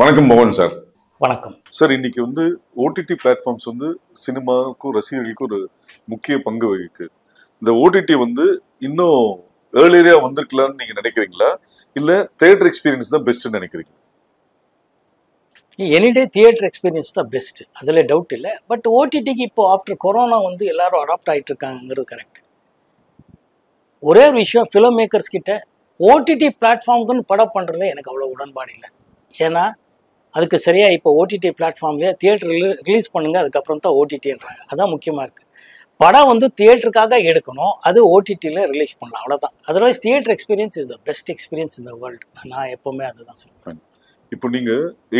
வணக்கம் மோகன் சார். வணக்கம் சார், இன்னைக்கு ஓடிடி பிளாட்ஃபார்ம்ஸ் சினிமாவுக்கும் ரசிகர்களுக்கும் ஒரு முக்கிய பங்கு வகிக்கு. இந்த ஓடிடி இன்னும் ஏர்லியரா வந்திருக்கலாம்னு நீங்க நினைக்கிறீங்களா, இல்ல தியேட்டர் எக்ஸ்பீரியன்ஸ் தான் பெஸ்ட்னு நினைக்கிறீங்க? எனிடே தியேட்டர் எக்ஸ்பீரியன்ஸ் தான் பெஸ்ட், அதில் டவுட் இல்லை. பட் ஓடிடிக்கு இப்போ ஆஃப்டர் கொரோனா எல்லாரும் அடாப்ட் ஆகிட்டு இருக்காங்கிறது கரெக்ட். ஒரே ஒரு விஷயம், ஃபிலிம் மேக்கர்ஸ் கிட்ட ஓடிடி பிளாட்ஃபார்முக்குன்னு படம் பண்ணுறதுல எனக்கு அவ்வளோ உடன்பாடு இல்லை. ஏன்னா அதுக்கு சரியாக இப்போ ஓடிடி பிளாட்ஃபார்ம்லேயே தியேட்டர் ரிலீஸ் பண்ணுங்க, அதுக்கப்புறம் தான் ஓடிடின்றாங்க. அதான் முக்கியமாக இருக்குது. படம் தியேட்டருக்காக எடுக்கணும், அது ஓடிடியில் ரிலீஸ் பண்ணலாம், அவ்வளோதான். Otherwise theatre experience is the best experience in the world. நான் எப்போவுமே அதுதான் சொல்லுவேன். இப்போ நீங்க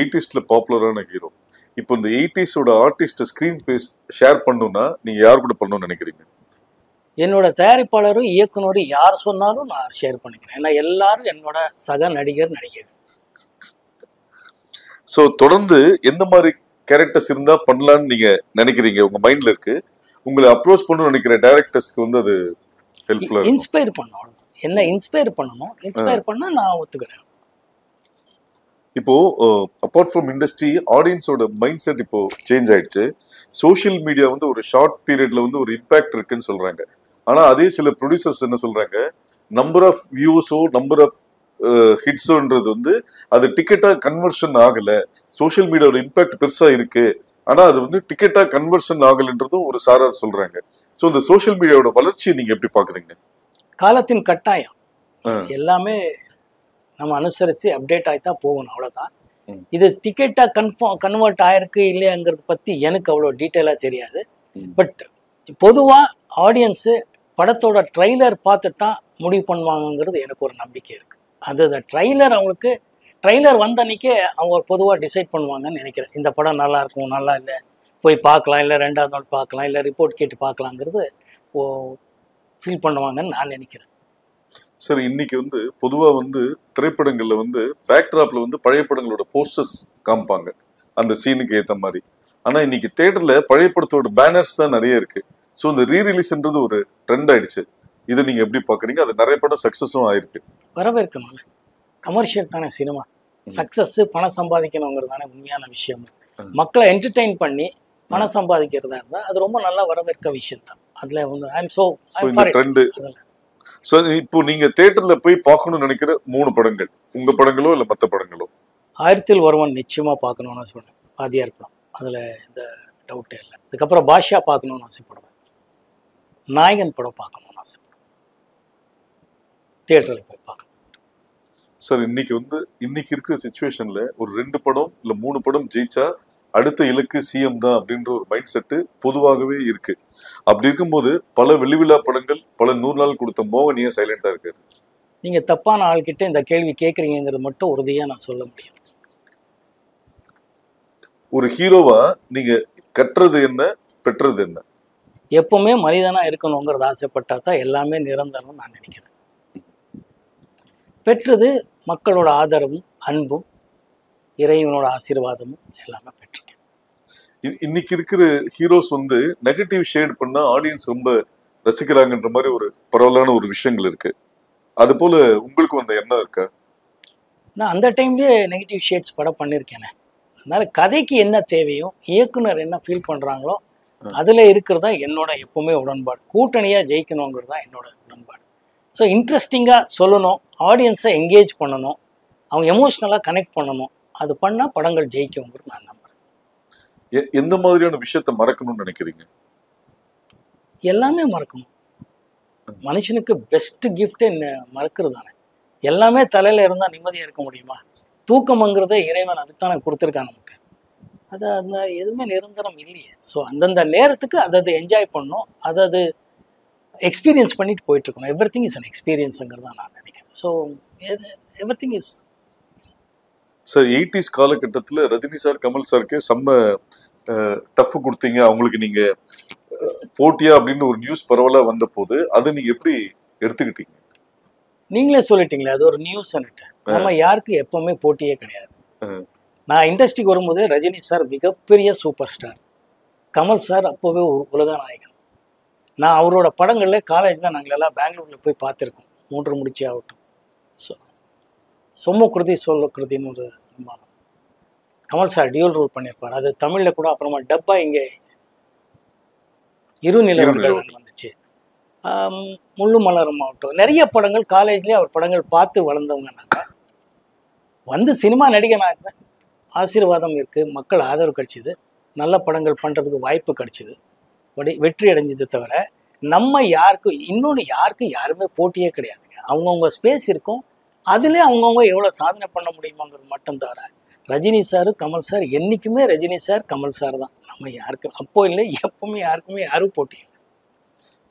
80s பாப்புலரான ஹீரோ, இப்போ இந்த 80s artist screen space share பண்ணணும்னா நீங்க யார் கூட பண்ணணும்னு நினைக்கிறீங்க? என்னோட தயாரிப்பாளரும் இயக்குனரும் யார் சொன்னாலும் நான் ஷேர் பண்ணிக்கிறேன். ஏன்னா எல்லாரும் என்னோட சக நடிகர் நடிகர். ஸோ தொடர்ந்து எந்த மாதிரி கேரக்டர்ஸ் இருந்தா பண்ணலான்னு நீங்க நினைக்கிறீங்க? உங்க மைண்ட்ல இருக்கு, உங்களை அப்ரோச் பண்ணணும்னு நினைக்கிற டைரக்டர்ஸ்க்கு அது ஹெல்ப்ஃபுல்லா இன்ஸ்பயர் பண்ணணும், அவ்வளவுதான். என்ன இன்ஸ்பயர் பண்ணணும், இன்ஸ்பயர் பண்ணா நான் ஒத்துக்கிறேன். இப்போ அப்பார்ட் ஃப்ரம் இண்டஸ்ட்ரி, ஆடியன்ஸோட மைண்ட் செட் இப்போ சேஞ்ச் ஆயிடுச்சு. சோஷியல் மீடியா ஒரு ஷார்ட் பீரியட்ல ஒரு இம்பாக்ட் இருக்குன்னு சொல்றாங்க. ஆனா அதே சில ப்ரொடியூசர்ஸ் என்ன சொல்றாங்க, நம்பர் ஆஃப் வியூஸோ நம்பர் ஆஃப் ஹிட்ஸோன்றது அது டிக்கெட்டா கன்வர்ஷன் ஆகல. சோஷியல் மீடியாவோட இம்பாக்ட் பெருசா இருக்கு, ஆனா அது டிக்கெட்டா கன்வர்ஷன் ஆகலன்றதும் ஒரு சாரார் சொல்றாங்க. ஸோ இந்த சோஷியல் மீடியாவோட வளர்ச்சியை நீங்க எப்படி பாக்குறீங்க? காலத்தின் கட்டாயம், எல்லாமே நம்ம அனுசரித்து அப்டேட் ஆகித்தான் போகணும், அவ்வளோதான். இது டிக்கெட்டாக கன்வெர்ட் ஆயிருக்கு இல்லையாங்கிறத பற்றி எனக்கு அவ்வளோ டீட்டெயிலாக தெரியாது. பட் பொதுவாக ஆடியன்ஸு படத்தோட ட்ரெய்லர் பார்த்து தான் முடிவு பண்ணுவாங்கங்கிறது எனக்கு ஒரு நம்பிக்கை இருக்குது. அது ட்ரெய்லர், அவங்களுக்கு ட்ரெய்லர் வந்த அன்றைக்கே அவங்க பொதுவாக டிசைட் பண்ணுவாங்கன்னு நினைக்கிறேன். இந்த படம் நல்லா இருக்கும், நல்லா இல்லை, போய் பார்க்கலாம், இல்லை ரெண்டாவது நாள் பார்க்கலாம், இல்லை ரிப்போர்ட் கேட்டு பார்க்கலாங்கிறது ஃபீல் பண்ணுவாங்கன்னு நான் நினைக்கிறேன். சார், இன்னைக்கு பொதுவா திரைப்படங்கள்ல பேக்ட்ராப்ல பழைய படங்களோட போஸ்டர்ஸ் காமிப்பாங்க அந்த சீனுக்கு ஏத்த மாதிரி. ஆனா இன்னைக்கு தியேட்டர்ல பழைய படத்தோட பேனர்ஸ் தான் நிறைய இருக்கு. ஸோ இந்த ரீரிலீஸ்ன்றது ஒரு ட்ரெண்ட் ஆயிடுச்சு. இதை நீங்க எப்படி பாக்குறீங்க? அது நிறைய படம் சக்சஸும் ஆயிருக்கு. வரவேற்கணும்ல, கமர்ஷியல் தானே சினிமா. சக்சஸ் பணம் சம்பாதிக்கணுங்கிறது தானே உண்மையான விஷயம். மக்களை என்டர்டெயின் பண்ணி பணம் சம்பாதிக்கிறதா இருந்தால் அது ரொம்ப நல்லா வரவேற்க விஷயம் தான். அதுல ஸோ இப்போ நீங்க தியேட்டர்ல போய் பார்க்கணும்னு நினைக்கிற 3 படங்கள், உங்க படங்களோ இல்ல மற்ற படங்களோ? 1000ல் ஒருவன் நிச்சயமா பார்க்கணும்னு சொன்னேன், வாத்தியார் படம், அதுல எந்த டவுட்டே இல்லை. அதுக்கப்புறம் பாஷா பார்க்கணும்னு ஆசைப்படுவேன், நாயகன் படம் பார்க்கணும்னு ஆசைப்படுவேன், தியேட்டரில் போய் பார்க்கணும். சார், இன்னைக்கு இருக்கிற சிச்சுவேஷன்ல ஒரு 2 படம் இல்ல 3 படம் ஜெயிச்சா அடுத்த இலக்கு சிஎம் தான் அப்படின்ற ஒரு மைண்ட் செட்டு பொதுவாகவே இருக்கு. அப்படி இருக்கும்போது பல வெள்ளிவிழா படங்கள், பல 100 நாள் கொடுத்த மோகனியா சைலண்டா இருக்காரு. நீங்க தப்பான ஆள்கிட்ட இந்த கேள்வி கேட்குறீங்கிறது மட்டும் உறுதியா நான் சொல்ல முடியும். ஒரு ஹீரோவா நீங்க கட்டுறது என்ன, பெற்றது என்ன? எப்பவுமே மனிதனா இருக்கணுங்கிறது ஆசைப்பட்டா தான் எல்லாமே நிரந்தரம் நான் நினைக்கிறேன். பெற்றது மக்களோட ஆதரவும் அன்பும் இறைவனோட ஆசீர்வாதமும் எல்லாமே பெற்றிருக்கேன். இன்னைக்கு இருக்கிற ஹீரோஸ் நெகட்டிவ் ஷேட் பண்ணா ஆடியன்ஸ் ரொம்ப ரசிக்கிறாங்கன்ற மாதிரி ஒரு பரவலான ஒரு விஷயங்கள் இருக்கு. அது போல உங்களுக்கு அந்த எண்ணம் இருக்கா? நான் அந்த டைம்லயே நெகட்டிவ் ஷேட்ஸ் படம் பண்ணியிருக்கேனே. அதனால கதைக்கு என்ன தேவையோ, இயக்குனர் என்ன ஃபீல் பண்றாங்களோ அதுல இருக்கிறதா என்னோட எப்பவுமே உடன்பாடு. கூட்டணியா ஜெயிக்கணுங்கிறது தான் என்னோட உடன்பாடு. ஸோ இன்ட்ரெஸ்டிங்காக சொல்லணும், ஆடியன்ஸை என்கேஜ் பண்ணணும், அவங்க எமோஷ்னலாக கனெக்ட் பண்ணணும். அது பண்ணால் படங்கள் ஜெயிக்குங்கிறது நான் நம்புறேன். எந்த மாதிரியான விஷயத்தை மறக்கணும்னு நினைக்கிறீங்க? எல்லாமே மறக்கணும். மனுஷனுக்கு பெஸ்ட் கிஃப்ட் என்ன மறக்கிறது தானே. எல்லாமே தலையில் இருந்தால் நிம்மதியாக இருக்க முடியுமா? தூக்கம்ங்கிறத இறைவன் அதுதானே கொடுத்துருக்கான் நமக்கு. அது அந்த எதுவுமே நிரந்தரம் இல்லையே. ஸோ அந்தந்த நேரத்துக்கு அதை என்ஜாய் பண்ணணும், அதை எக்ஸ்பீரியன்ஸ் பண்ணிட்டு போயிட்டு இருக்கணும். எவ்ரி திங் இஸ் அன் எக்ஸ்பீரியன்ஸுங்கிறது தான் நான் நினைக்கிறேன். So every thing is. Sir, 80s காலகட்டத்தில் ரஜினி சார், கமல் சாருக்கு செம்ம டஃப் கொடுத்தீங்க. அவங்களுக்கு நீங்க போட்டியா அப்படின்னு ஒரு நியூஸ் பரவலாக வந்த போது அதை நீங்க எப்படி எடுத்துக்கிட்டீங்க? நீங்களே சொல்லிட்டீங்களே, அது ஒரு நியூஸ். நம்ம யாருக்கு எப்பவுமே போட்டியே கிடையாது. நான் இண்டஸ்ட்ரிக்கு வரும்போது ரஜினி சார் மிகப்பெரிய சூப்பர் ஸ்டார், கமல் சார் அப்போவே உலக நாயகன். நான் அவரோட படங்கள்ல காலேஜ் தான் நாங்கள் எல்லாம் பெங்களூரில் போய் பார்த்துருக்கோம். 3 முடிச்சு ஆகட்டும், சொம்ம கிருதி சொல்ல கிருதின்னு ஒரு நம்ம கமல் சார் டியூல் ரோல் பண்ணியிருப்பார். அது தமிழில் கூட அப்புறமா டப்பா இங்கே இருநிலவர்கள் வந்துச்சு. முள்ளு மலரும் ஆகட்டும், நிறைய படங்கள் காலேஜ்லேயே அவர் படங்கள் பார்த்து வளர்ந்தவங்க நாங்கள். வந்து சினிமா நடிகனாக ஆசீர்வாதம் இருக்குது, மக்கள் ஆதரவு கிடைச்சிது, நல்ல படங்கள் பண்ணுறதுக்கு வாய்ப்பு கிடைச்சிது, வெற்றி அடைஞ்சது. தவிர நம்ம யாருக்கும் யாருமே போட்டியே கிடையாதுங்க. அவங்கவுங்க ஸ்பேஸ் இருக்கும், அதுலேயே அவங்கவுங்க எவ்வளோ சாதனை பண்ண முடியுமாங்கிறது மட்டும். தவிர ரஜினி சார் கமல் சார் என்றைக்குமே ரஜினி சார் கமல் சார் தான். நம்ம யாருக்கும் அப்போ இல்லை, எப்பவுமே யாருக்குமே யாரும் போட்டி இல்லை.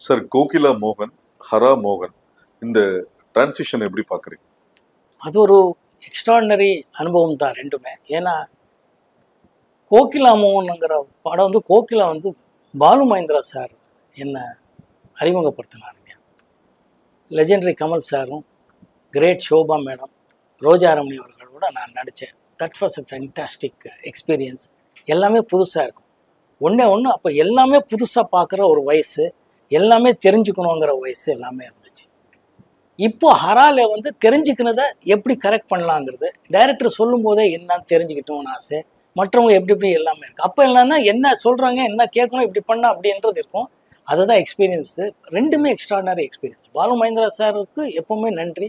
சார் கோகிலா மோகன், ஹரா மோகன், இந்த டிரான்சிஷன் எப்படி பார்க்குறீங்க? அது ஒரு எக்ஸ்ட்ராடினரி அனுபவம் தான் ரெண்டுமே. ஏன்னா கோகிலா மோகனுங்கிற படம் வந்து கோகிலா வந்து பாலு மகேந்திரா சார் என்னை அறிமுகப்படுத்தினாருங்க. லெஜெண்டரி கமல் சாரும் கிரேட் ஷோபா மேடம், ரோஜாரமணி அவர்களோட நான் நடித்தேன். That was a fantastic experience. எல்லாமே புதுசாக இருக்கும். ஒன்று அப்போ எல்லாமே புதுசாக பார்க்குற ஒரு வயசு, எல்லாமே தெரிஞ்சுக்கணுங்கிற வயசு எல்லாமே இருந்துச்சு. இப்போ ஹரால வந்து தெரிஞ்சுக்கினதை எப்படி கரெக்ட் பண்ணலாங்கிறது டைரக்டர் சொல்லும் போதே என்னன்னு தெரிஞ்சுக்கிட்டோம்னு ஆசை. மற்றவங்க எப்படி எல்லாமே இருக்குது. அப்போ என்னன்னா என்ன சொல்கிறாங்க, என்ன கேட்கணும், இப்படி பண்ணால் அப்படின்றது இருக்கும். அதுதான் எக்ஸ்பீரியன்ஸு. ரெண்டுமே எக்ஸ்ட்ராடினரி எக்ஸ்பீரியன்ஸ். பாலு மகேந்திரா சாருக்கு எப்போவுமே நன்றி,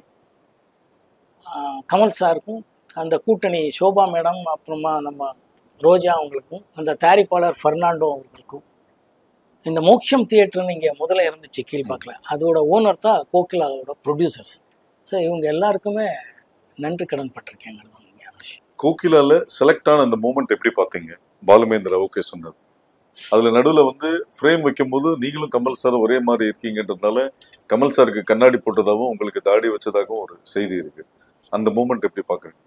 கமல் சாருக்கும், அந்த கூட்டணி ஷோபா மேடம், அப்புறமா நம்ம ரோஜா அவங்களுக்கும், அந்த தயாரிப்பாளர் ஃபெர்னாண்டோ அவர்களுக்கும். இந்த மோக்ஷம் தியேட்டர்னு இங்கே முதல்ல இருந்துச்சு கீழ்பாக்கில், அதோட ஓனர் தான் கோகிலாவோட ப்ரொடியூசர்ஸ். ஸோ இவங்க எல்லாருக்குமே நன்றி கடன் பட்டிருக்கேங்கிறது உண்மையான விஷயம். கோகிலால செலக்ட் ஆன அந்த மூமெண்ட் எப்படி பார்த்தீங்க? பாலுமேந்திரா ஓகே சொன்னது, அதில் நடுவில் வந்து ஃப்ரேம் வைக்கும்போது நீங்களும் கமல் சார் ஒரே மாதிரி இருக்கீங்கன்றதுனால கமல் சாருக்கு கண்ணாடி போட்டதாகவும் உங்களுக்கு தாடி வச்சதாகவும் ஒரு செய்தி இருக்கு. அந்த மூமெண்ட் எப்படி பார்க்குறீங்க?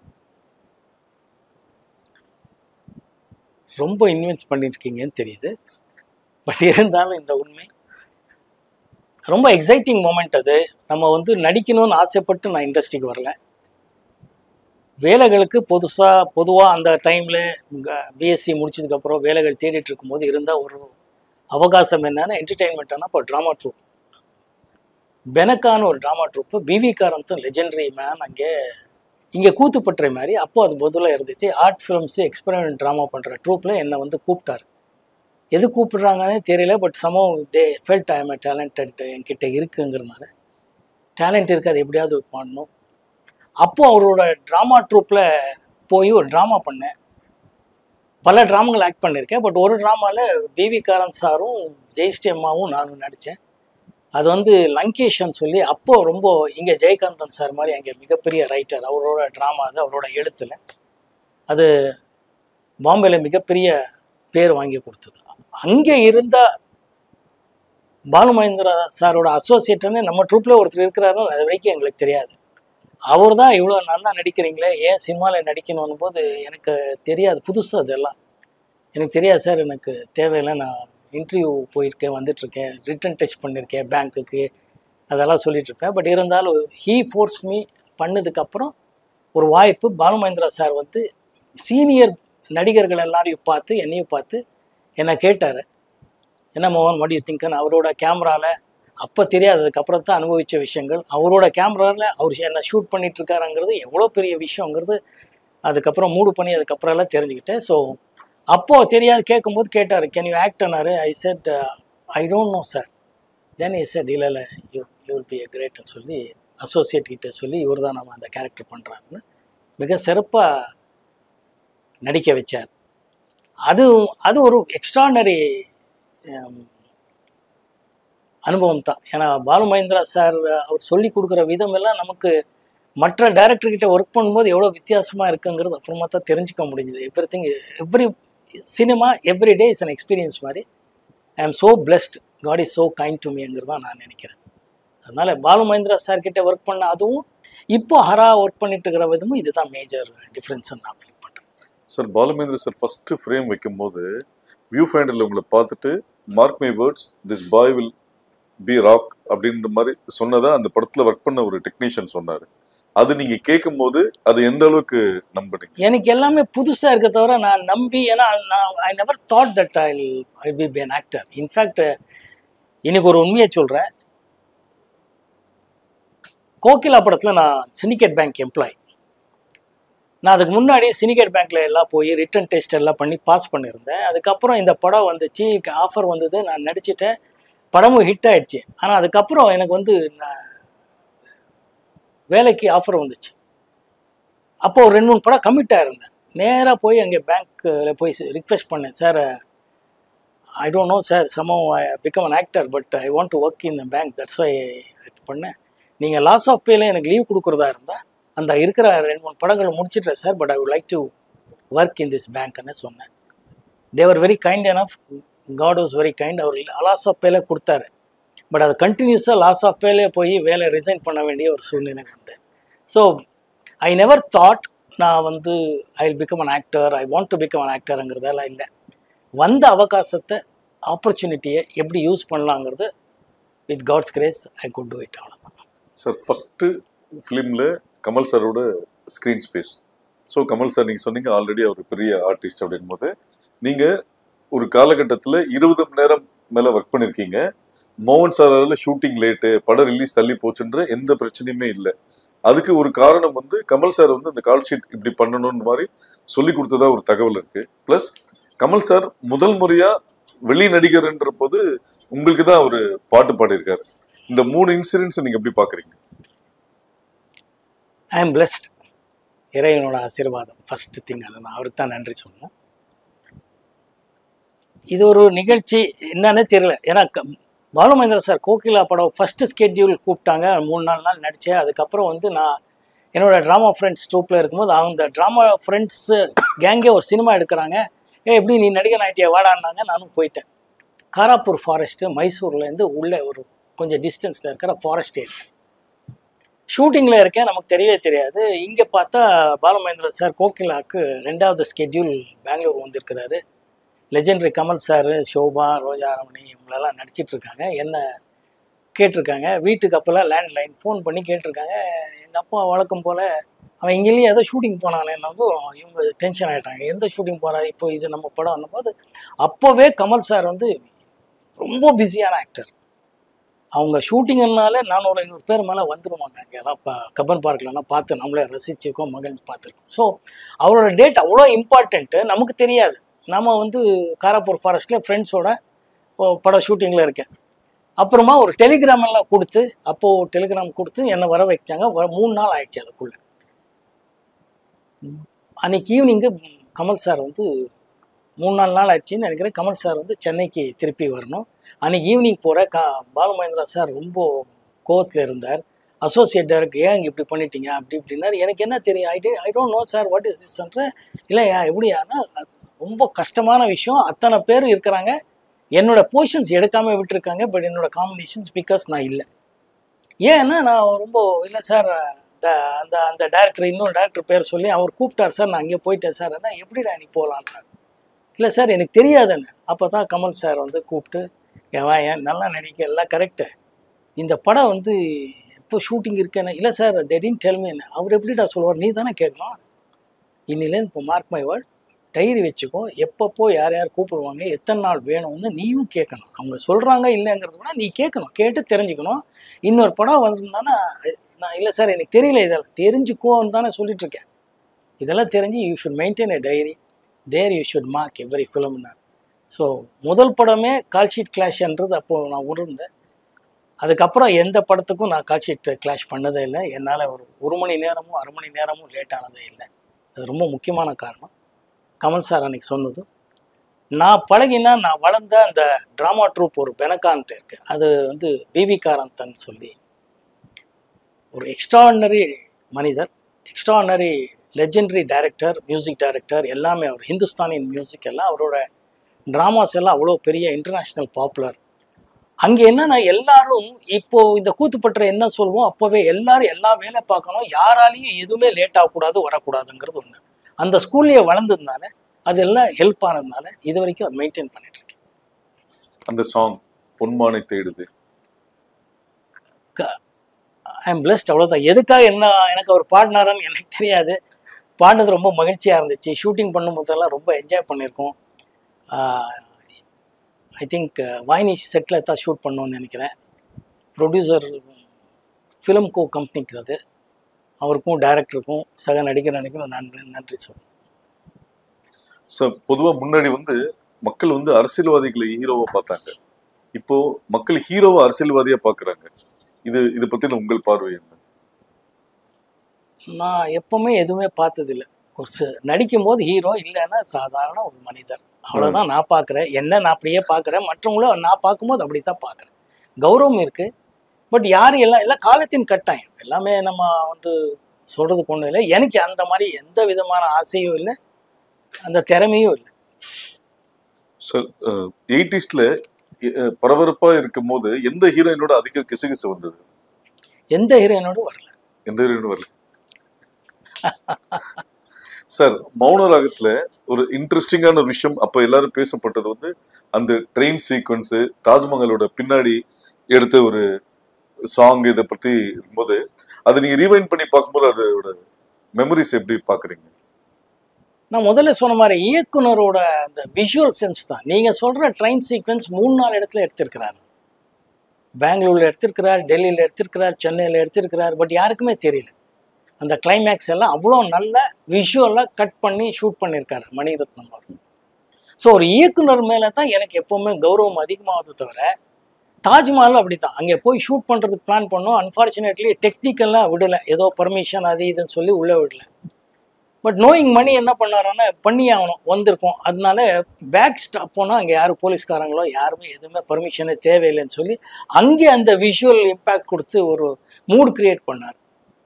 ரொம்ப இன்வெஸ்ட் பண்ணியிருக்கீங்கன்னு தெரியுது. பட் இருந்தாலும் இந்த உண்மை ரொம்ப எக்ஸைட்டிங் மூமெண்ட். அது நம்ம வந்து நடிக்கணும்னு ஆசைப்பட்டு நான் இண்டஸ்ட்ரிக்கு வரல. வேலைகளுக்கு பொதுவாக அந்த டைமில் பிஎஸ்சி முடிச்சதுக்கப்புறம் வேலைகள் தேடிட்டு இருக்கும்போது இருந்தால் ஒரு அவகாசம் என்னன்னா என்டர்டெயின்மெண்ட்டானா இப்போ ட்ராமா ட்ரூப், பெனக்கான ஒரு ட்ராமா ட்ரூப்பு, பிவி காரந்தும் லெஜெண்டரி மேன் இங்கே கூத்துப்பட்டுற மாதிரி அப்போது அது பொதுவாக இருந்துச்சு. ஆர்ட் ஃபிலிம்ஸு எக்ஸ்பெரிமெண்ட் ட்ராமா பண்ணுற ட்ரூப்பில் என்னை வந்து கூப்பிட்டாரு. எது கூப்பிடுறாங்கன்னே தெரியல. But somehow they felt I am a talented, என்கிட்ட இருக்குங்கிறதுனால டேலண்ட் இருக்குது, அது எப்படியாவது பண்ணணும். அப்போது அவரோட ட்ராமா ட்ரூப்பில் போய் ஒரு ட்ராமா பண்ணேன். பல ட்ராமாங்கள் ஆக்ட் பண்ணியிருக்கேன். பட் ஒரு ட்ராமாவில் பிவி காரந்த் சாரும் ஜெயஸ்ரீ அம்மாவும் நானும் நடித்தேன். அது வந்து லங்கேஷன் சொல்லி, அப்போது ரொம்ப இங்கே ஜெயகாந்தன் சார் மாதிரி அங்கே மிகப்பெரிய ரைட்டர், அவரோட ட்ராமா அது, அவரோட எழுத்தில் அது பாம்பேல மிகப்பெரிய பேர் வாங்கி கொடுத்தது. அங்கே இருந்த பாலு மகேந்திரா சாரோட அசோசியேட்டுன்னு நம்ம ட்ரூப்பில் ஒருத்தர் இருக்கிறாருன்னு அது வரைக்கும் எங்களுக்கு தெரியாது. அவர் தான் இவ்வளோ நல்லா நடிக்கிறீங்களே, ஏன் சினிமாவில் நடிக்கணும் போது எனக்கு தெரியாது, புதுசாக அதெல்லாம் எனக்கு தெரியாது சார், எனக்கு தேவையில்லை, நான் இன்டர்வியூ போயிருக்கேன், வந்துட்டுருக்கேன், ரிட்டன் டெஸ்ட் பண்ணியிருக்கேன் பேங்க்குக்கு, அதெல்லாம் சொல்லிகிட்ருப்பேன். பட் இருந்தாலும் ஹீ ஃபோர்ஸ் மீ பண்ணதுக்கப்புறம் ஒரு வாய்ப்பு. பாலு மகேந்திரா சார் வந்து சீனியர் நடிகர்கள் எல்லாரையும் பார்த்து என்னையும் பார்த்து என்னை கேட்டார், என்ன மோகன் வாட் யூ திங்க்னு. அவரோட கேமராவில் அப்போ தெரியாததுக்கப்புறம் தான் அனுபவித்த விஷயங்கள், அவரோட கேமராவில் அவர் என்னை ஷூட் பண்ணிகிட்ருக்காருங்கிறது எவ்வளோ பெரிய விஷயங்கிறது அதுக்கப்புறம் மூடு பண்ணி அதுக்கப்புறம் எல்லாம் தெரிஞ்சுக்கிட்டேன். ஸோ அப்போது தெரியாது, கேட்கும்போது கேட்டார், கேன் யூ ஆக்ட்னாரு. I said I don't know sir. Then I said இல்லை யூ வில் பி எ கிரேட்னு சொல்லி அசோசியேட் கிட்ட சொல்லி இவர் தான் நம்ம அந்த கேரக்டர் பண்ணுறாருன்னு மிக சிறப்பாக நடிக்க வச்சார். அது ஒரு எக்ஸ்ட்ராடனரி அனுபவம் தான். ஏன்னா பாலு மகேந்திரா சார் அவர் சொல்லி கொடுக்குற விதம் எல்லாம் நமக்கு மற்ற டைரக்டர்கிட்ட ஒர்க் பண்ணும்போது எவ்வளோ வித்தியாசமாக இருக்குங்கிறது அப்புறமா தான் தெரிஞ்சுக்க முடிஞ்சுது. Every cinema every day is an experience மாதிரி. I am so blessed, God is so kind to மீங்கிறது தான் நான் நினைக்கிறேன். அதனால் பாலு மகேந்திரா சார்கிட்ட ஒர்க் பண்ண அதுவும் இப்போ ஹரா ஒர்க் பண்ணிட்டு இருக்கிற விதமும் இதுதான் மேஜர் டிஃப்ரென்ஸ்ன்னு நான் ஃபீல் பண்ணுறேன். Sir Balu Mahendra sir first frame வைக்கும்போது வியூ ஃபைண்டரில் உங்களை பார்த்துட்டு mark my words, this boy will be rock அப்படின்ற மாதிரி சொன்னதா அந்த படத்தில் ஒர்க் பண்ண ஒரு டெக்னீஷியன் சொன்னார். அது நீங்கள் கேட்கும் போது அது எந்த அளவுக்கு நம்பினீங்க? எனக்கு எல்லாமே புதுசாக இருக்க தவிர நான் நம்பி, ஏன்னா I never thought that I be an actor. In fact இன்னைக்கு ஒரு உண்மையை சொல்கிறேன். கோகிலா படத்தில் நான் சிண்டிகேட் பேங்க் எம்ப்ளாய். நான் அதுக்கு முன்னாடி சிண்டிகேட் பேங்க்ல எல்லாம் போய் ரிட்டன் டெஸ்ட் எல்லாம் பண்ணி பாஸ் பண்ணியிருந்தேன். அதுக்கப்புறம் இந்த படம் வந்துச்சு, ஆஃபர் வந்தது, நான் நடிச்சிட்டேன், படமும் ஹிட் ஆயிடுச்சு. ஆனால் அதுக்கப்புறம் எனக்கு வந்து வேலைக்கு ஆஃபர் வந்துச்சு. அப்போ ஒரு 2-3 படம் கமிட் ஆயிருந்தேன். நேராக போய் அங்கே பேங்க்கில் போய் ரிக்வெஸ்ட் பண்ணேன், sir I don't know sir, somehow I become an actor but I want to work in the bank, that's why பண்ணேன். நீங்கள் லாஸ் ஆஃப் பேல எனக்கு லீவ் கொடுக்குறதா இருந்தால் அந்த இருக்கிற 2-3 படங்களை முடிச்சிட்டேன் sir, but I would like to work in this பேங்க்னு சொன்னேன். They were very kind enough, God was very kind. அவர் லாஸ் ஆஃப் பேல கொடுத்தாரு, பட் அது கண்டினியூஸாக லாஸ் ஆஃப் பேலே போய் வேலை ரிசைன் பண்ண வேண்டிய ஒரு சூழ்நிலை வந்தேன். ஸோ ஐ நெவர் தாட் நான் வந்து I will become an actor, I want to become an ஆக்டருங்கிறதெல்லாம் இல்லை. வந்த அவகாசத்தை, ஆப்பர்ச்சுனிட்டியை எப்படி யூஸ் பண்ணலாங்கிறது with God's grace I could do it. அவ்வளோதான் சார். ஃபஸ்ட்டு ஃபிலிமில் கமல் சாரோட screen space. So Kamal sir நீங்கள் சொன்னீங்க ஆல்ரெடி அவர் பெரிய ஆர்டிஸ்ட் அப்படின் போது, நீங்கள் ஒரு காலகட்டத்தில் 20 மணி நேரம் மேலே ஒர்க் பண்ணியிருக்கீங்க. மோகன் சாரால் ஷூட்டிங் லேட்டு, படம் ரிலீஸ் தள்ளி போச்சுன்ற எந்த பிரச்சனையுமே இல்லை. அதுக்கு ஒரு காரணம் வந்து கமல் சார் வந்து அந்த கால் ஷீட் இப்படி பண்ணணும்னு மாதிரி சொல்லி கொடுத்ததா ஒரு தகவல் இருக்கு. பிளஸ் கமல் சார் முதல் முறையா வெளி நடிகர்ன்ற போது உங்களுக்கு தான் ஒரு பாட்டு பாடியிருக்காரு. இந்த 3 இன்சிடென்ட்ஸ் நீங்க எப்படி பாக்குறீங்க? I am blessed. இறைவனோட ஆசீர்வாதம் ஃபர்ஸ்ட் திங். அதை நான் அவருக்கு தான் நன்றி சொல்லணும். இது ஒரு நிகழ்ச்சி என்னன்னே தெரியல. ஏன்னா பாலுமகேந்திரா சார் கோகிலா படம் ஃபஸ்ட்டு ஸ்கெட்யூல் கூப்பிட்டாங்க, 3-4 நாள் நடித்தேன். அதுக்கப்புறம் வந்து நான் என்னோடய ட்ராமா ஃப்ரெண்ட்ஸ் ட்ரூப்பில் இருக்கும்போது அந்த ட்ராமா ஃப்ரெண்ட்ஸு கேங்கே ஒரு சினிமா எடுக்கிறாங்க. எப்படி நீ நடிகர் ஆகிட்டியா வாடான்னாங்க. நானும் போயிட்டேன். காராப்பூர் ஃபாரஸ்ட்டு மைசூர்லேருந்து உள்ளே ஒரு கொஞ்சம் டிஸ்டன்ஸில் இருக்கிற ஃபாரஸ்ட் ஏரியா. ஷூட்டிங்கில் இருக்கேன், நமக்கு தெரியவே தெரியாது. இங்கே பார்த்தா பாலுமகேந்திரா சார் கோகிலாவுக்கு 2வது ஸ்கெட்யூல் பெங்களூர் வந்திருக்கிறாரு. லெஜெண்டரி கமல் சார், ஷோபா, ரோஜா ரமணி இவங்களெல்லாம் நடிச்சிட்ருக்காங்க. என்ன கேட்டிருக்காங்க. வீட்டுக்கு அப்போல்லாம் லேண்ட்லைன் ஃபோன் பண்ணி கேட்டிருக்காங்க. எங்கள் அப்பா வழக்கம் போல் அவன் இங்கேயும் ஏதோ ஷூட்டிங் போனானேன்னு இவங்க டென்ஷன் ஆகிட்டாங்க. எந்த ஷூட்டிங் போகிறா, இப்போ இது நம்ம படம் அனும்போது அப்போவே கமல் சார் வந்து ரொம்ப பிஸியான ஆக்டர். அவங்க ஷூட்டிங்னால 400-500 பேர் மேலே வந்துடுவாங்க. அங்கெல்லாம் கப்பன் பார்க்லலாம் பார்த்து நம்மளே ரசிச்சிருக்கோம், மகிழ்ச்சி பார்த்துருக்கோம். ஸோ அவரோட டேட் அவ்வளோ இம்பார்ட்டண்ட்டு, நமக்கு தெரியாது. நம்ம வந்து காராப்பூர் ஃபாரஸ்ட்டில் ஃப்ரெண்ட்ஸோட படம் ஷூட்டிங்கில் இருக்கேன். அப்புறமா ஒரு டெலிகிராமெல்லாம் கொடுத்து, அப்போது டெலிகிராம் கொடுத்து என்னை வர வச்சாங்க. 3 நாள் ஆயிடுச்சு. அதுக்குள்ளே அன்றைக்கி ஈவினிங்கு கமல் சார் வந்து 3-4 நாள் ஆயிடுச்சின்னு நினைக்கிறேன். கமல் சார் வந்து சென்னைக்கு திருப்பி வரணும். அன்றைக்கி ஈவினிங் போகிற பாலுமகேந்திரா சார் ரொம்ப கோவத்தில் இருந்தார். அசோசியேட் டைரக்டர், ஏன் இங்கே இப்படி பண்ணிட்டீங்க அப்படி இப்படின்னாரு. எனக்கு என்ன தெரியும், I don't know sir what is திஸ்ன்ற. இல்லையா எப்படியானா ரொம்ப கஷ்டமான விஷயம். அத்தனை பேர் இருக்கிறாங்க, என்னோட பொசிஷன்ஸ் எடுக்காமல் விட்டுருக்காங்க. பட் என்னோட காம்பினேஷன்ஸ் பிகாஸ் நான் இல்லை. ஏன்னா நான் ரொம்ப இல்லை சார், அந்த அந்த டேரக்டர் இன்னொரு டேரக்டர் பேர் சொல்லி அவர் கூப்பிட்டார் சார், நான் அங்கே போயிட்டேன் சார். என்ன எப்படிடா நீ போகலான்றார். இல்லை சார் எனக்கு தெரியாதுன்னு. அப்போ தான் கமல் சார் வந்து கூப்பிட்டு, ஏன் நல்லா நடிக்க எல்லாம் கரெக்டு, இந்த படம் வந்து எப்போ ஷூட்டிங் இருக்கேன்னு. இல்லை sir they didn't tell me. என்ன அவர் எப்படிடா சொல்லுவார், நீ தானே கேட்கணும். இன்னிலேருந்து இப்போ மார்க் மை வேர்ட், டைரி வச்சுக்கோ, எப்பப்போ யார் யார் கூப்பிடுவாங்க, எத்தனை நாள் வேணும்னு நீயும் கேட்கணும். அவங்க சொல்கிறாங்க இல்லைங்கிறது கூட நீ கேட்கணும், கேட்டு தெரிஞ்சுக்கணும். இன்னொரு படம் வந்திருந்தானா நான் இல்லை சார் எனக்கு தெரியல, இதெல்லாம் தெரிஞ்சுக்கோன்னு தானே சொல்லிட்டுருக்கேன். இதெல்லாம் தெரிஞ்சு you should maintain a diary, there you should mark every ஃபிலிம்னார். ஸோ முதல் படமே கால்ஷீட் கிளாஷ்ன்றது அப்போது நான் உணர்ந்தேன். அதுக்கப்புறம் எந்த படத்துக்கும் நான் கால்ஷீட் கிளாஷ் பண்ணதே இல்லை. என்னால் ஒரு மணி நேரமும் 1/2 மணி நேரமும் லேட் ஆனதே இல்லை. அது ரொம்ப முக்கியமான காரணம். கமல் சார் அன்னைக்கு சொன்னது. நான் பழகினா நான் வளர்ந்த அந்த ட்ராமா ட்ரூப் ஒரு பெனகான்ட்டு இருக்கு. அது வந்து பிபி காரந்தன் சொல்லி ஒரு எக்ஸ்ட்ராடினரி மனிதர், extraordinary legendary director, music director, எல்லாமே அவர் ஹிந்துஸ்தானி மியூசிக் எல்லாம் அவரோட ட்ராமாஸ் எல்லாம் அவ்வளோ பெரிய இன்டர்நேஷ்னல் பாப்புலர். அங்கே என்னன்னா எல்லாரும் இப்போ இந்த கூத்துப்பற்ற என்ன சொல்லுவோம், அப்போவே எல்லாரும் எல்லா வேலை பார்க்கணும், யாராலையும் எதுவுமே லேட் ஆகக்கூடாது வரக்கூடாதுங்கிறது ஒன்று. அந்த ஸ்கூல்லையே வளர்ந்ததுனால அது எல்லாம் ஹெல்ப் ஆனதுனால இது வரைக்கும் அது மெயின்டைன் பண்ணிட்டு இருக்கேன். அந்த சாங் பொன்மானை தேடுது, ஐ எம் பிளஸ்ட். அவ்வளோதான். எதுக்காக என்ன எனக்கு அவர் பாடினாரான்னு எனக்கு தெரியாது. பாடினது ரொம்ப மகிழ்ச்சியாக இருந்துச்சு. ஷூட்டிங் பண்ணும்போதெல்லாம் ரொம்ப என்ஜாய் பண்ணியிருக்கோம். ஐ திங்க் வாய்னிஷ் செட்டில் தான் ஷூட் பண்ணோன்னு நினைக்கிறேன். ப்ரொடியூசர் ஃபிலிம் கோ கம்பெனிக்கு அது. அவருக்கும் டைரக்டருக்கும் சக நடிகர்களுக்கும் நன்றி சொல்றேன். சார் பொதுவா முன்னாடி வந்து மக்கள் வந்து அரசியல்வாதிகளை ஹீரோவா பார்த்தாங்க. இப்போ மக்கள் ஹீரோவா அரசியல்வாதியா பாக்குறாங்க. இது பத்தின உங்கள் பார்வை என்ன? நான் எப்பவுமே எதுவுமே பார்த்ததில்லை. நடிக்கும் போது ஹீரோ, இல்லைன்னா சாதாரண ஒரு மனிதர், அவ்வளோதான் நான் பார்க்குறேன். என்ன நான் அப்படியே பார்க்குறேன், மற்றவங்களும் நான் பார்க்கும்போது அப்படி தான் பார்க்குறேன். கௌரவம் இருக்குது, பட் யார் எல்லாம் காலத்தின் கட்டாயம். எல்லாமே நம்ம வந்து சொல்கிறதுக்கு ஒன்றும் இல்லை. எனக்கு அந்த மாதிரி எந்த விதமான ஆசையும் இல்லை, அந்த திறமையும் இல்லை. சார் 80s பரபரப்பா இருக்கும் போது எந்த ஹீரோயினோட அதிக கிசுகிசு வந்தது? எந்த ஹீரோயினோட வரல. எந்த ஹீரோயினும் வரல. சார் மௌனராகத்துல ஒரு இன்ட்ரெஸ்டிங்கான ஒரு விஷயம் அப்ப எல்லாரும் பேசப்பட்டது வந்து அந்த ட்ரெயின் சீக்வன்ஸ், தாஜ்மஹாலோட பின்னாடி எடுத்த ஒரு சாங், இதை பத்தி இருக்கும்போது அதை நீங்க ரீவைண்ட் பண்ணி பார்க்கும்போது அதோட மெமரிஸ் எப்படி பாக்குறீங்க? நான் முதல்ல சொன்ன மாதிரி இயக்குனரோட அந்த விஷுவல் சென்ஸ் தான். நீங்கள் சொல்கிற ட்ரெயின் சீக்வன்ஸ் 3-4 இடத்துல எடுத்திருக்கிறாரு. பெங்களூரில் எடுத்திருக்கிறார், டெல்லியில் எடுத்திருக்கிறார், சென்னையில் எடுத்திருக்கிறார். பட் யாருக்குமே தெரியல. அந்த கிளைமேக்ஸ் எல்லாம் அவ்வளோ நல்ல விஷுவலாக கட் பண்ணி ஷூட் பண்ணியிருக்காரு மணிரத்னம் அவர். ஸோ ஒரு இயக்குனர் மேலே தான் எனக்கு எப்போவுமே கௌரவம் அதிகமாகுது தவிர, தாஜ்மஹால் அப்படி தான். அங்கே போய் ஷூட் பண்ணுறதுக்கு பிளான் பண்ணோம். அன்ஃபார்ச்சுனேட்லி டெக்னிக்கல்லாம் விடலை, ஏதோ பர்மிஷன் அது இதுன்னு சொல்லி உள்ளே விடலை. பட் நோயிங் மணி என்ன பண்ணாரோன்னா பண்ணி ஆகணும், வந்திருக்கோம். அதனால பேக் ஸ்டாப் போனால் அங்கே யாரும் போலீஸ்காரங்களோ யாருமே எதுவுமே பர்மிஷனே தேவையில்லைன்னு சொல்லி அங்கே அந்த விஷுவல் இம்பேக்ட் கொடுத்து ஒரு மூட் கிரியேட் பண்ணார்.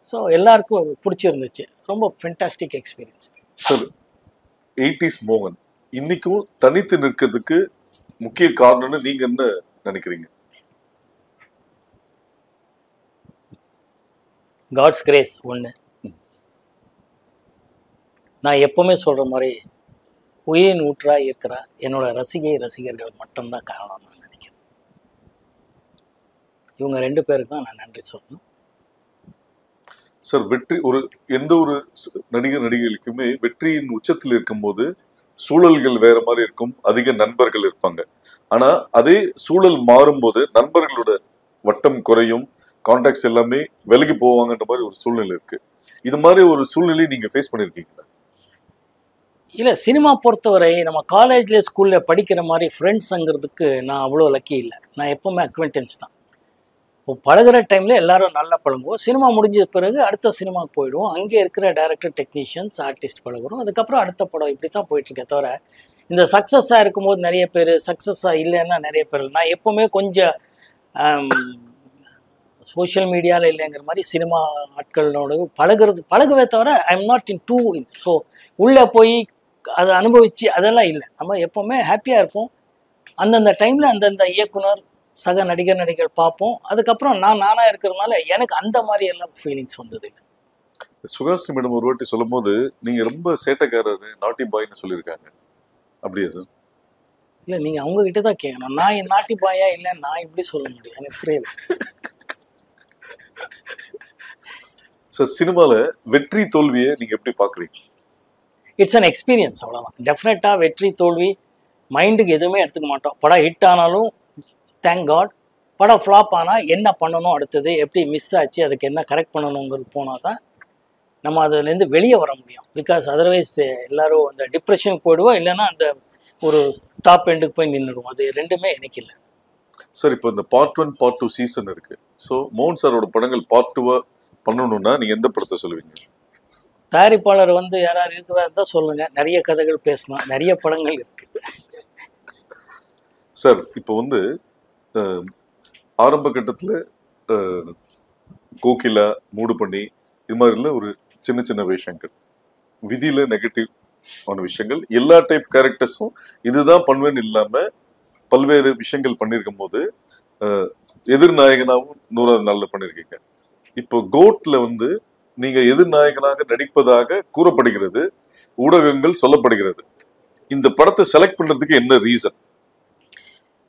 ஸோ எல்லாருக்கும் பிடிச்சிருந்துச்சு. ரொம்ப ஃபென்டாஸ்டிக் எக்ஸ்பீரியன்ஸ். சார் 80s மோகன் இன்னைக்கும் தனித்து நிற்கிறதுக்கு முக்கிய காரணம்னு நீங்க என்ன நினைக்கிறீங்க? காட்ஸ் கிரேஸ் ஒன்று. நான் எப்பவுமே சொல்கிற மாதிரி உயிரின் ஊற்றாக இருக்கிற என்னோட ரசிகர்கள் மட்டும்தான் காரணம் நான் நினைக்கிறேன். இவங்க 2 பேருக்கு தான் நான் நன்றி சொல்லணும். சார் வெற்றி ஒரு எந்த ஒரு நடிகைகளுக்குமே வெற்றியின் உச்சத்தில் இருக்கும்போது சூழல்கள் வேற மாதிரி இருக்கும், அதிக நண்பர்கள் இருப்பாங்க. ஆனா அதே சூழல் மாறும்போது நண்பர்களோட வட்டம் குறையும், கான்டாக்ட்ஸ் எல்லாமே விலகி போவாங்கன்ற மாதிரி ஒரு சூழ்நிலை இருக்கு. இது மாதிரி ஒரு சூழ்நிலையை நீங்க ஃபேஸ் பண்ணிருக்கீங்களா? இல்லை, சினிமா பொறுத்தவரை நம்ம காலேஜில் ஸ்கூலில் படிக்கிற மாதிரி ஃப்ரெண்ட்ஸுங்கிறதுக்கு நான் அவ்வளோ லக்கி இல்லை. நான் எப்போவுமே அக்வென்டன்ஸ் தான். இப்போ பழகிற டைமில் எல்லாரும் நல்லா பழகுவோம். சினிமா முடிஞ்ச பிறகு அடுத்த சினிமாவுக்கு போயிடுவோம். அங்கே இருக்கிற டைரக்டர், டெக்னீஷியன்ஸ், ஆர்டிஸ்ட் பழகுறோம். அதுக்கப்புறம் அடுத்த படம் இப்படி தான் போயிட்டுருக்கே தவிர, இந்த சக்ஸஸாக இருக்கும்போது நிறைய பேர், சக்ஸஸாக இல்லைன்னா நிறைய பேர். நான் எப்போவுமே கொஞ்சம் சோஷியல் மீடியாவில் இல்லைங்கிற மாதிரி சினிமா ஆட்களோட பழகுவே தவிர I am not into in. So உள்ளே போய் அதை அனுபவிச்சு அதெல்லாம் இல்லை. நம்ம எப்போவுமே ஹாப்பியாக இருப்போம். அந்தந்த டைமில் அந்தந்த இயக்குனர், சக நடிகர் பார்ப்போம். அதுக்கப்புறம் நானாக இருக்கிறதுனால எனக்கு அந்த மாதிரி எல்லாம் ஃபீலிங்ஸ் வந்தது இல்லை. சுகாசினி மேடம் ஒரு வாட்டி சொல்லும் போது நீங்க ரொம்ப சேட்டைக்காரர், நாட்டி பாய்னு சொல்லியிருக்காங்க. அப்படியா சார்? இல்லை, நீங்கள் அவங்ககிட்ட தான் கேட்கணும். நான் நாட்டி பாயா இல்லை, நான் இப்படி சொல்ல முடியும், எனக்கு புரியல. சார் சினிமாவில் வெற்றி தோல்வியை நீங்க எப்படி பார்க்குறீங்க? இட்ஸ் அன் எக்ஸ்பீரியன்ஸ், அவ்வளோதான். டெஃபினட்டாக வெற்றி தோல்வி மைண்டுக்கு எதுவுமே எடுத்துக்க மாட்டோம். படம் ஹிட் ஆனாலும் தேங்க் காட், படம் ஃப்ளாப் ஆனால் என்ன பண்ணணும், அடுத்தது எப்படி மிஸ் ஆச்சு, அதுக்கு என்ன கரெக்ட் பண்ணணுங்கிறது போனால் தான் நம்ம அதுலேருந்து வெளியே வர முடியும். பிகாஸ் அதர்வைஸ் எல்லோரும் அந்த டிப்ரெஷனுக்கு போயிடுவோம், இல்லைன்னா அந்த ஒரு டாப் எண்டுக்கு போய் நின்றுடுவோம். அது ரெண்டுமே எனக்கு இல்லை. சார் இப்போ இந்த பார்ட் 1 பார்ட் 2 சீசன் இருக்கு. ஸோ மோகன் சாரோட படங்கள் பார்ட் 2 பண்ணணும்னா நீங்க எந்த படத்தை சொல்லுவீங்க? தயாரிப்பாளர் வந்து யாராவது இருக்கிறாரு தான் சொல்லுங்க. நிறைய கதைகள் பேசலாம், நிறைய படங்கள் இருக்கு. சார் இப்போ வந்து ஆரம்ப கட்டத்தில் கோகிலா, மூடு பண்ணி இது மாதிரில ஒரு சின்ன சின்ன விஷயங்கள், விதியில நெகட்டிவ் ஆன விஷயங்கள், எல்லா டைப் கேரக்டர்ஸும் இதுதான் பண்ணுவேன்னு இல்லாம பல்வேறு விஷயங்கள் பண்ணியிருக்கும் போது எதிர்நாயகனாகவும் 100வது நாளில் பண்ணியிருக்கீங்க. இப்போ கோட்ல வந்து நீங்க எதிர்நாயகனாக நடிப்பதாக கூறப்படுகிறது, ஊடகங்கள் சொல்லப்படுகிறது. இந்த படத்தை செலக்ட் பண்றதுக்கு என்ன ரீசன்?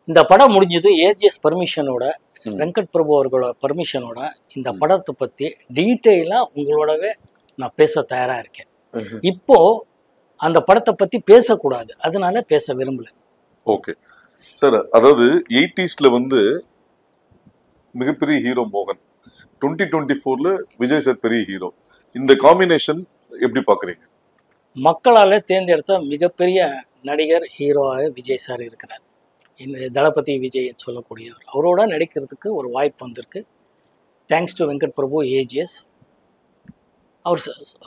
இந்த படம் முடிஞ்சது ஏஜிஎஸ் பர்மிஷனோட, வெங்கட் பிரபு அவர்களோட பர்மிஷனோட இந்த படத்தை பற்றி டீட்டெயிலாக உங்களோடவே நான் பேச தயாராக இருக்கேன். இப்போ அந்த படத்தை பற்றி பேசக்கூடாது, அதனால பேச விரும்பல. ஓகே சார், அதாவது 80s வந்து மிகப்பெரிய ஹீரோ மோகன், 2024 விஜய் சார் பெரிய ஹீரோ. இந்த காம்பினேஷன் எப்படி பாக்குறீங்க? மக்களால் தேர்ந்தெடுத்த மிகப்பெரிய நடிகர் ஹீரோவாக விஜய் சார் இருக்கிறார். தளபதி விஜய் சொல்லக்கூடியவர். அவரோட நடிக்கிறதுக்கு ஒரு வாய்ப்பு வந்திருக்கு. Thanks to Venkat Prabhu AGS. அவர்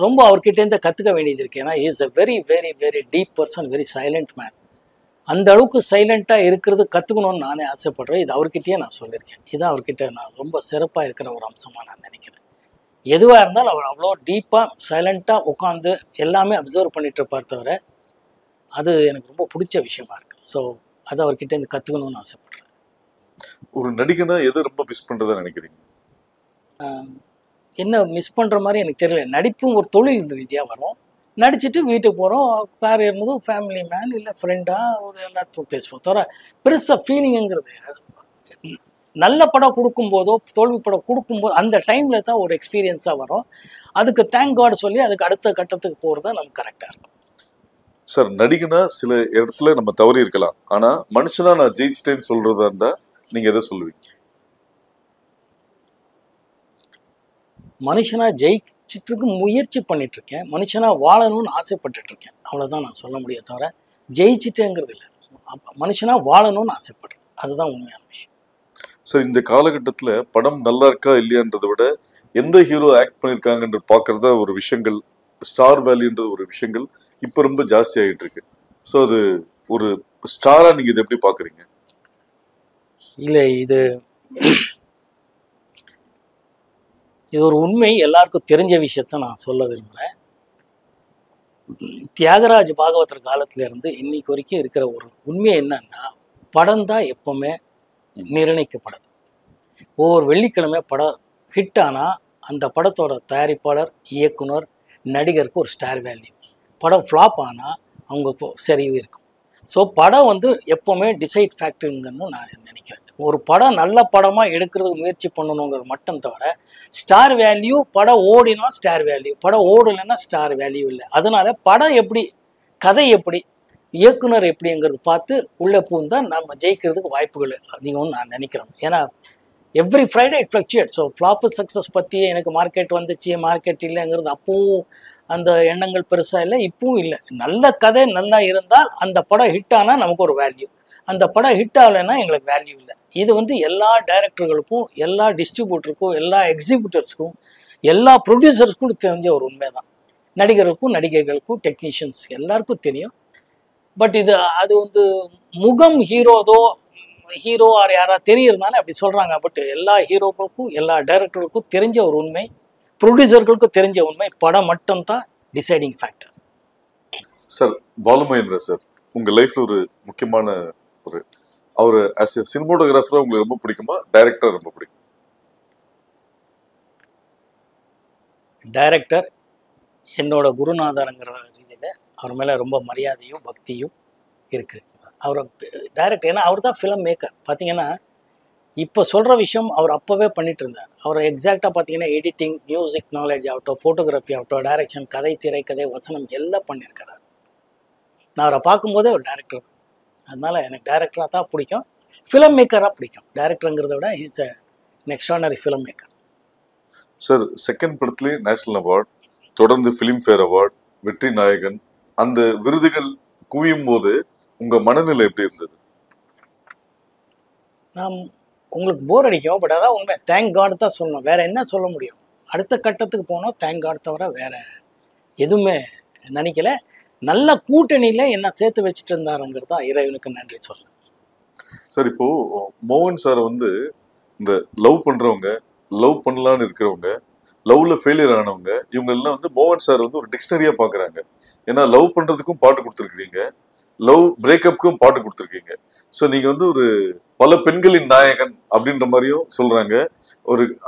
ரொம்ப அவர்கிட்டேருந்து கற்றுக்க வேண்டியது இருக்குது. ஏன்னா is a very very very deep person, very silent man. அந்த அளவுக்கு சைலண்ட்டாக இருக்கிறது கற்றுக்கணும்னு நானே ஆசைப்படுறேன். இது அவர்கிட்டயே நான் சொல்லியிருக்கேன். இதுதான் அவர்கிட்ட நான் ரொம்ப சிறப்பாக இருக்கிற ஒரு அம்சமாக நான் நினைக்கிறேன். எதுவாக இருந்தாலும் அவர் அவ்வளோ டீப்பாக சைலண்ட்டாக உட்காந்து எல்லாமே அப்சர்வ் பண்ணிட்டு இருப்பார் தவிர, அது எனக்கு ரொம்ப பிடிச்ச விஷயமா இருக்குது. ஸோ அதை அவர்கிட்டேருந்து கற்றுக்கணும்னு ஆசைப்படுறேன். ஒரு நடிகனா எது ரொம்ப மிஸ் பண்ணுறதா நினைக்கிறீங்க? என்ன மிஸ் பண்ணுற மாதிரி எனக்கு தெரியல. நடிப்பும் ஒரு தொழில் ரீதியாக வரும். நடிச்சுட்டு வீட்டுக்கு போகிறோம், கார் ஏறும்போது ஃபேமிலி மேன் இல்லை ஃப்ரெண்டாக ஒரு எல்லாத்தையும் பேசுவோம் தவிர பெருசாக ஃபீலிங்குங்கிறது அது நல்ல படம் கொடுக்கும்போதோ தோல்வி படம் கொடுக்கும்போது அந்த டைமில் தான் ஒரு எக்ஸ்பீரியன்ஸாக வரும். அதுக்கு தேங்க் காட் சொல்லி அதுக்கு அடுத்த கட்டத்துக்கு போகிறது தான் நமக்கு கரெக்டாக இருக்கும். சார், நடிகனா சில இடத்துல நம்ம தவறி இருக்கலாம், ஆனால் மனுஷனா நான் ஜெயிச்சிட்டேன்னு சொல்கிறதா இருந்தால் நீங்கள் எதை சொல்லுவீங்க? மனுஷனா ஜெயிச்சிட்டு முயற்சி பண்ணிட்டு இருக்கேன், மனுஷனா வாழணும்னு ஆசைப்பட்டுட்டு இருக்கேன். அவ்வளோதான் நான் சொல்ல முடியும் தவிர ஜெயிச்சிட்டேங்கிறது இல்லை. மனுஷனா வாழணும்னு ஆசைப்படுறேன். அதுதான் உண்மையான விஷயம். சார், இந்த காலகட்டத்தில் படம் நல்லா இருக்கா இல்லையான்றதை விட எந்த ஹீரோ ஆக்ட் பண்ணியிருக்காங்கன்ற பார்க்கறதா ஒரு விஷயங்கள், ஸ்டார் வேல்யூன்றது ஒரு விஷயங்கள் இப்போ ரொம்ப ஜாஸ்தி ஆகிட்டு இருக்கு. ஸோ அது ஒரு ஸ்டாரா நீங்க இதை எப்படி பார்க்குறீங்க? இல்லை, இது ஒரு உண்மை, எல்லாருக்கும் தெரிஞ்ச விஷயத்த நான் சொல்ல விரும்புகிறேன். தியாகராஜ பாகவதர் காலத்துல இருந்து இன்னைக்கு வரைக்கும் இருக்கிற ஒரு உண்மை என்னன்னா, படம் தான் எப்பவுமே நிர்ணயிக்கப்படுது. ஒவ்வொரு வெள்ளிக்கிழமை படம் ஹிட் ஆனால் அந்த படத்தோட தயாரிப்பாளர், இயக்குனர், நடிகருக்கு ஒரு ஸ்டார் வேல்யூ. படம் ஃப்ளாப் ஆனால் அவங்க சரிவு இருக்கும். ஸோ படம் எப்போவுமே டிசைட் ஃபேக்டருங்கன்னு நான் நினைக்கிறேன். ஒரு படம் நல்ல படமாக எடுக்கிறதுக்கு முயற்சி பண்ணணுங்கிறது மட்டும் தவிர ஸ்டார் வேல்யூ, படம் ஓடினா ஸ்டார் வேல்யூ, படம் ஓடலைன்னா ஸ்டார் வேல்யூ இல்லை. அதனால படம் எப்படி, கதை எப்படி, இயக்குனர் எப்படிங்கிறது பார்த்து உள்ளே பூந்தால் நம்ம ஜெயிக்கிறதுக்கு வாய்ப்புகள் அதிகம்னு நான் நினைக்கிறேன். ஏன்னா every Friday it fluctuate. So flop success பற்றியே எனக்கு மார்க்கெட் வந்துச்சு, மார்க்கெட் இல்லைங்கிறது அப்பவும் அந்த எண்ணங்கள் பெருசாக இல்லை, இப்பவும் இல்லை. நல்ல கதை நல்லா இருந்தால் அந்த படம் ஹிட் ஆனால் நமக்கு ஒரு வேல்யூ, அந்த படம் ஹிட் ஆகலைன்னா எங்களுக்கு வேல்யூ இல்லை. இது எல்லா டைரக்டர்களுக்கும், எல்லா டிஸ்ட்ரிபியூட்டருக்கும், எல்லா எக்ஸிபியூட்டர்ஸுக்கும், எல்லா ப்ரொடியூசர்ஸ்க்கும் தெரிஞ்ச ஒரு உண்மை தான். நடிகர்களுக்கும் நடிகைகளுக்கும் டெக்னீஷியன்ஸ் எல்லாருக்கும் தெரியும். பட் அது முகம் ஹீரோ ஆர் யாராவது தெரியறதுனால அப்படி சொல்கிறாங்க. பட் எல்லா ஹீரோக்களுக்கும், எல்லா டைரக்டர்களுக்கும் தெரிஞ்ச ஒரு உண்மை, ப்ரொடியூசர்களுக்கும் தெரிஞ்ச உண்மை, படம் மட்டும்தான் deciding factor. Sir, Balu Mahendra sir உங்கள் லைஃப்பில் ஒரு முக்கியமான அவர் ஆஸ் எ சினிமோட்டோகிராஃபராக உங்களுக்கு ரொம்ப பிடிக்குமா, டைரக்டர் ரொம்ப பிடிக்கும்? டைரக்டர் என்னோட குருநாதருங்கிற ரீதியில் அவர் மேலே ரொம்ப மரியாதையும் பக்தியும் இருக்குது. அவரை டைரக்டர், ஏன்னா அவர் தான் ஃபிலிம் மேக்கர். பார்த்தீங்கன்னா இப்போ சொல்கிற விஷயம் அவர் அப்போவே பண்ணிட்டு இருந்தார். அவர் எக்ஸாக்டாக பார்த்தீங்கன்னா எடிட்டிங், மியூசிக் நாலேஜ் ஆகட்டும், ஃபோட்டோகிராஃபி ஆகட்டும், டைரக்ஷன், கதை, திரைக்கதை, வசனம் எல்லாம் பண்ணியிருக்கிறார். நான் அவரை பார்க்கும்போதே ஒரு டைரக்டர் தான். அதனால் எனக்கு டைரக்டராக தான் பிடிக்கும், ஃபிலிம் மேக்கராக பிடிக்கும். டைரக்டருங்கிறத விட is a extraordinary film maker. Sir, second படத்துலேயே நேஷனல் அவார்ட், தொடர்ந்து ஃபிலிம்ஃபேர் அவார்ட், வெற்றி நாயகன், அந்த விருதுகள் குவியும் போது உங்கள் மனநிலை எப்படி இருந்தது? நான் உங்களுக்கு போர் அடிக்கும், பட் அதான் உண்மை. தேங்க் காட் தான் சொல்லணும், வேறு என்ன சொல்ல முடியும்? அடுத்த கட்டத்துக்கு போனோம், தேங்க் காட் தவிர வேறு எதுவுமே நினைக்கல. நல்ல கூட்டணியில் என்ன சேர்த்து வச்சுட்டு இருந்தாருங்கிறது தான் இறைவனுக்கு நன்றி சொல்ல. சார், இப்போ மோகன் சாரை இந்த லவ் பண்ணுறவங்க, லவ் பண்ணலான்னு இருக்கிறவங்க, லவ்ல ஃபெயிலியர் ஆனவங்க, இவங்க எல்லாம் மோகன் சார் ஒரு டிக்ஷனரியாக பார்க்குறாங்க. ஏன்னா லவ் பண்ணுறதுக்கும் பாட்டு கொடுத்துருக்கீங்க, லவ் பிரேக்கப்புக்கும் பாட்டு கொடுத்துருக்கீங்க. ஸோ நீங்கள் ஒரு பல பெண்களின் நாயகன் அப்படின்ற மாதிரியும் சொல்கிறாங்க.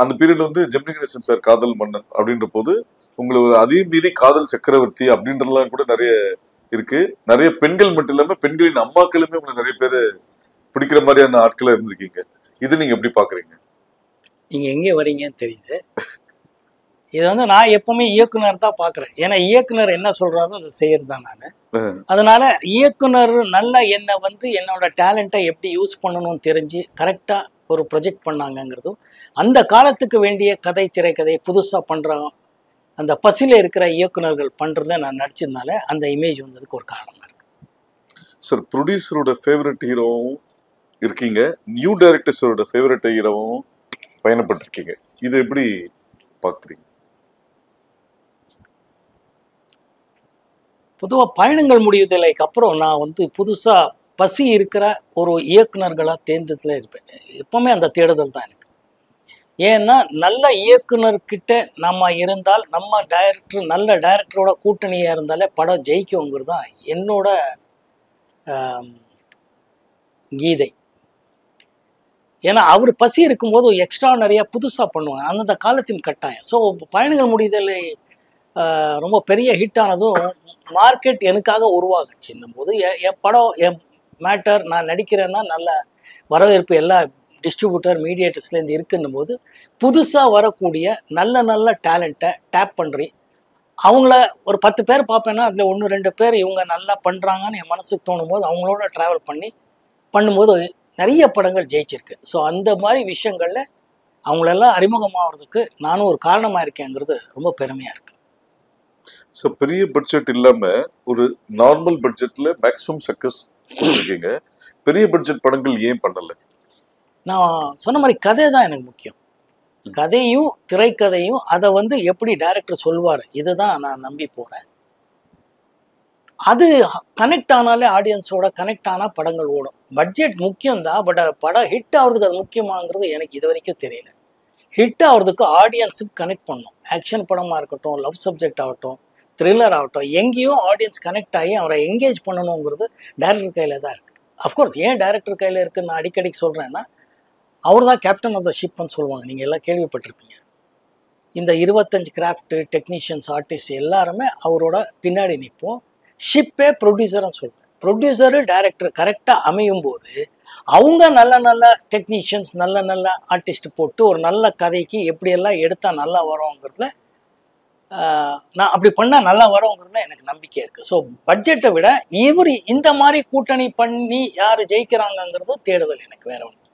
அந்த பீரியட்ல ஜெமினி கணேசன் சார் காதல் மன்னன் அப்படின்ற போது உங்களுக்கு அதே மீறி காதல் சக்கரவர்த்தி அப்படின்றலாம் கூட நிறைய இருக்கு. நிறைய பெண்கள் மட்டும் இல்லாமல் பெண்களின் அம்மாக்களுமே உங்களுக்கு நிறைய பேர் பிடிக்கிற மாதிரியான ஆட்களாக இருந்திருக்கீங்க. இது நீங்கள் எப்படி பார்க்குறீங்க? நீங்கள் எங்கே வரீங்கன்னு தெரியுது. இது நான் எப்பவுமே இயக்குனர் தான் பார்க்குறேன். ஏன்னா இயக்குனர் என்ன சொல்கிறாரோ அதை செய்கிறது தான் நான். அதனால இயக்குனர் நல்லா என்னோட டேலண்ட்டை எப்படி யூஸ் பண்ணணும்னு தெரிஞ்சு கரெக்டாக ஒரு ப்ரொஜெக்ட் பண்ணாங்கங்கிறதும், அந்த காலத்துக்கு வேண்டிய கதை, திரைக்கதை புதுசாக பண்ணுறோம், அந்த பசியில் இருக்கிற இயக்குனர்கள் பண்ணுறத நான் நடிச்சதுனால அந்த இமேஜ் வந்ததுக்கு ஒரு காரணமாக இருக்கு. சார் ப்ரொடியூசரோட ஃபேவரட் ஹீரோவும் இருக்கீங்க, நியூ டைரக்டர்ஸோட ஃபேவரட் ஹீரோவும் பயணப்பட்டிருக்கீங்க. இது எப்படி பார்க்குறீங்க? பொதுவாக பயணங்கள் முடிவுதலைக்கு அப்புறம் நான் வந்து புதுசாக பசி இருக்கிற ஒரு இயக்குனர்களாக தேர்ந்ததில் இருப்பேன். எப்பவுமே அந்த தேடுதல் தான் எனக்கு. ஏன்னா நல்ல இயக்குனர்கிட்ட நம்ம இருந்தால், நம்ம டைரக்டர் நல்ல டைரக்டரோட கூட்டணியாக இருந்தாலே படம் ஜெயிக்குங்கிறது தான் என்னோட கீதை. ஏன்னா அவர் பசி இருக்கும்போது எக்ஸ்ட்ரா நிறையா புதுசாக பண்ணுவாங்க, அந்தந்த காலத்தின் கட்டாயம். ஸோ பயணங்கள் முடிதலை ரொம்ப பெரிய ஹிட் ஆனதும் மார்க்கெட் எனக்காக உருவாகுச்சுன்னும் போது என் படம், என் மேட்டர், நான் நடிக்கிறேன்னா நல்ல வரவேற்பு எல்லா டிஸ்ட்ரிபியூட்டர் மீடியேட்டர்ஸ்லேருந்து இருக்குன்னும் போது புதுசாக வரக்கூடிய நல்ல நல்ல டேலண்ட்டை டேப் பண்ணுறி அவங்கள ஒரு 10 பேர் பார்ப்பேன்னா அதில் 1-2 பேர் இவங்க நல்லா பண்ணுறாங்கன்னு என் மனசுக்கு தோணும் போது அவங்களோட ட்ராவல் பண்ணும்போது நிறைய படங்கள் ஜெயிச்சிருக்கு. ஸோ அந்த மாதிரி விஷயங்களில் அவங்களெல்லாம் அறிமுகமாகிறதுக்கு நானும் ஒரு காரணமாக இருக்கேங்கிறது ரொம்ப பெருமையாக இருக்குது. ஸோ பெரிய பட்ஜெட் இல்லாமல் ஒரு நார்மல் பட்ஜெட்டில் மேக்ஸிமம் சக்ஸஸ் இருக்கீங்க. பெரிய பட்ஜெட் படங்கள் ஏன் பண்ணலை? நான் சொன்ன மாதிரி கதை தான் எனக்கு முக்கியம். கதையும் திரைக்கதையும் அதை வந்து எப்படி டைரக்டர் சொல்வார், இதுதான் நான் நம்பி போகிறேன். அது கனெக்ட் ஆனாலே ஆடியன்ஸோட கனெக்ட் ஆனால் படங்கள் ஓடும். பட்ஜெட் முக்கியம்தான், பட் படம் ஹிட் ஆகிறதுக்கு அது முக்கியமாங்கிறது எனக்கு இது வரைக்கும் தெரியல. ஹிட் ஆகிறதுக்கு ஆடியன்ஸுக்கு கனெக்ட் பண்ணணும். ஆக்ஷன் படமாக இருக்கட்டும், லவ் சப்ஜெக்ட் ஆகட்டும், த்ரில்லர் ஆகட்டும், எங்கேயும் ஆடியன்ஸ் கனெக்ட் ஆகி அவரை என்கேஜ் பண்ணணுங்கிறது டைரக்டர் கையில் தான் இருக்குது. அஃப்கோர்ஸ் ஏன் டைரக்டர் கையில் இருக்குன்னு நான் அடிக்கடி சொல்கிறேன்னா, அவர் தான் கேப்டன் ஆஃப் த ஷிப்னு சொல்லுவாங்க, நீங்கள் எல்லாம் கேள்விப்பட்டிருப்பீங்க. இந்த 25 கிராஃப்ட்டு டெக்னீஷியன்ஸ் ஆர்டிஸ்ட் எல்லாருமே அவரோட பின்னாடி நிற்போம். ஷிப்பே ப்ரொடியூசர்னு சொல்லுவேன். ப்ரொடியூசரு டைரக்டர் கரெக்டாக அமையும் போது அவங்க நல்ல நல்ல டெக்னீஷியன்ஸ் நல்ல நல்ல ஆர்டிஸ்ட் போட்டு ஒரு நல்ல கதைக்கு எப்படியெல்லாம் எடுத்தால் நல்லா வரும்ங்கிறதுல நான் அப்படி பண்ணால் நல்லா வரும்ங்கிறதுல எனக்கு நம்பிக்கை இருக்குது. ஸோ பட்ஜெட்டை விட இவர் இந்த மாதிரி கூட்டணி பண்ணி யார் ஜெயிக்கிறாங்கங்கிறது தேடுதல் எனக்கு, வேற ஒன்று.